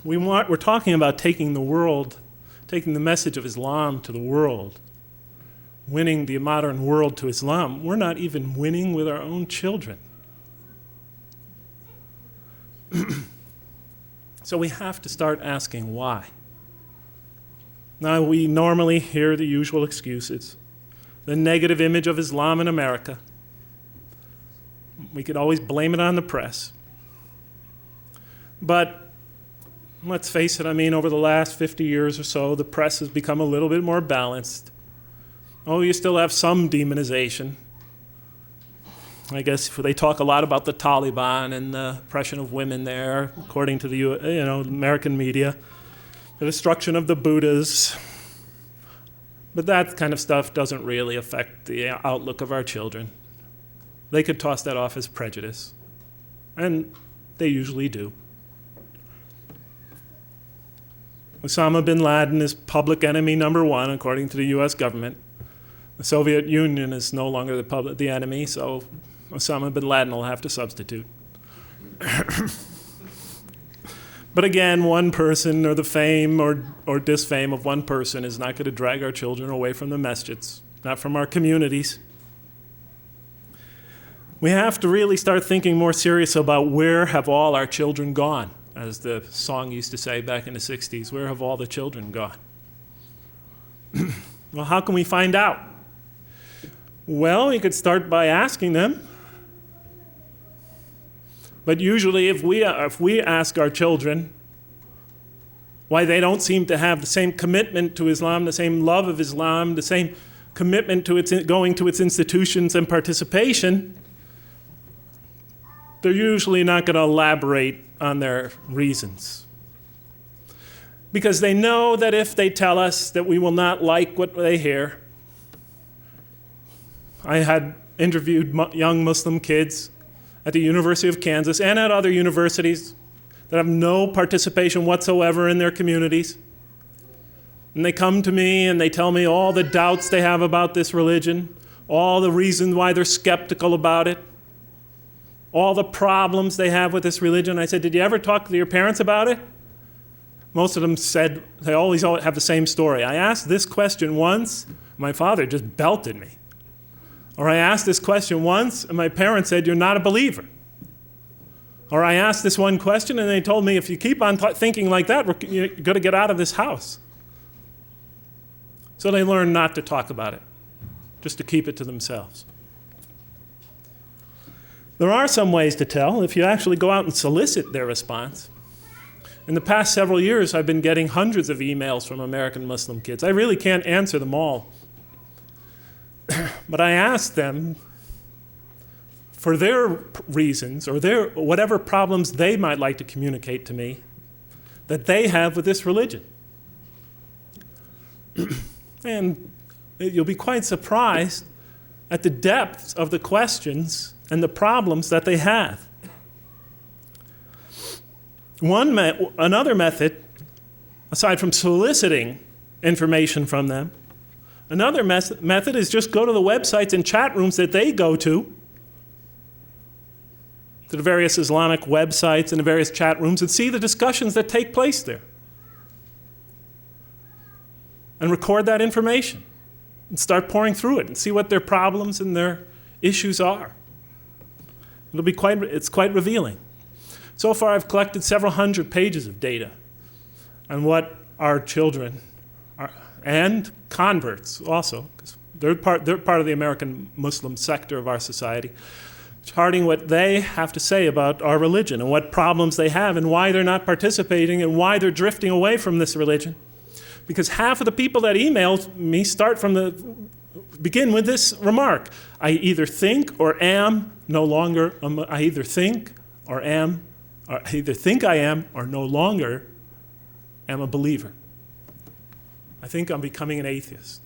we're talking about taking the message of Islam to the world, winning the modern world to Islam. We're not even winning with our own children. So we have to start asking why. Now, we normally hear the usual excuses. The negative image of Islam in America. We could always blame it on the press. But let's face it, over the last 50 years or so, the press has become a little bit more balanced. Oh, you still have some demonization. I guess they talk a lot about the Taliban and the oppression of women there, according to the American media, the destruction of the Buddhas. But that kind of stuff doesn't really affect the outlook of our children. They could toss that off as prejudice, and they usually do. Osama bin Laden is public enemy number one, according to the US government. The Soviet Union is no longer the enemy, so Osama bin Laden will have to substitute. But again, one person or the fame or disfame of one person is not going to drag our children away from the masjids, not from our communities. We have to really start thinking more serious about where have all our children gone, as the song used to say back in the 60s, where have all the children gone? Well, how can we find out? Well, we could start by asking them. But usually if we ask our children why they don't seem to have the same commitment to Islam, the same love of Islam, the same commitment to going to its institutions and participation, they're usually not going to elaborate on their reasons. Because they know that if they tell us that we will not like what they hear. I had interviewed young Muslim kids at the University of Kansas and at other universities that have no participation whatsoever in their communities. And they come to me and they tell me all the doubts they have about this religion, all the reasons why they're skeptical about it, all the problems they have with this religion. I said, did you ever talk to your parents about it? Most of them said, they always have the same story. I asked this question once, my father just belted me. Or I asked this question once, and my parents said, you're not a believer. Or I asked this one question, and they told me, if you keep on thinking like that, you're going to get out of this house. So they learned not to talk about it, just to keep it to themselves. There are some ways to tell if you actually go out and solicit their response. In the past several years, I've been getting hundreds of emails from American Muslim kids. I really can't answer them all. But I asked them for their reasons or their whatever problems they might like to communicate to me that they have with this religion. And you'll be quite surprised at the depth of the questions and the problems that they have. Another method, aside from soliciting information from them, another method is just go to the websites and chat rooms that they go to the various Islamic websites and the various chat rooms, and see the discussions that take place there. And record that information and start pouring through it and see what their problems and their issues are. It's quite revealing. So far, I've collected several hundred pages of data on what our children are, and converts also, because they're part of the American Muslim sector of our society, charting what they have to say about our religion and what problems they have and why they're not participating and why they're drifting away from this religion. Because half of the people that email me begin with this remark: I either think or am no longer, I either think I am or no longer am a believer. I think I'm becoming an atheist.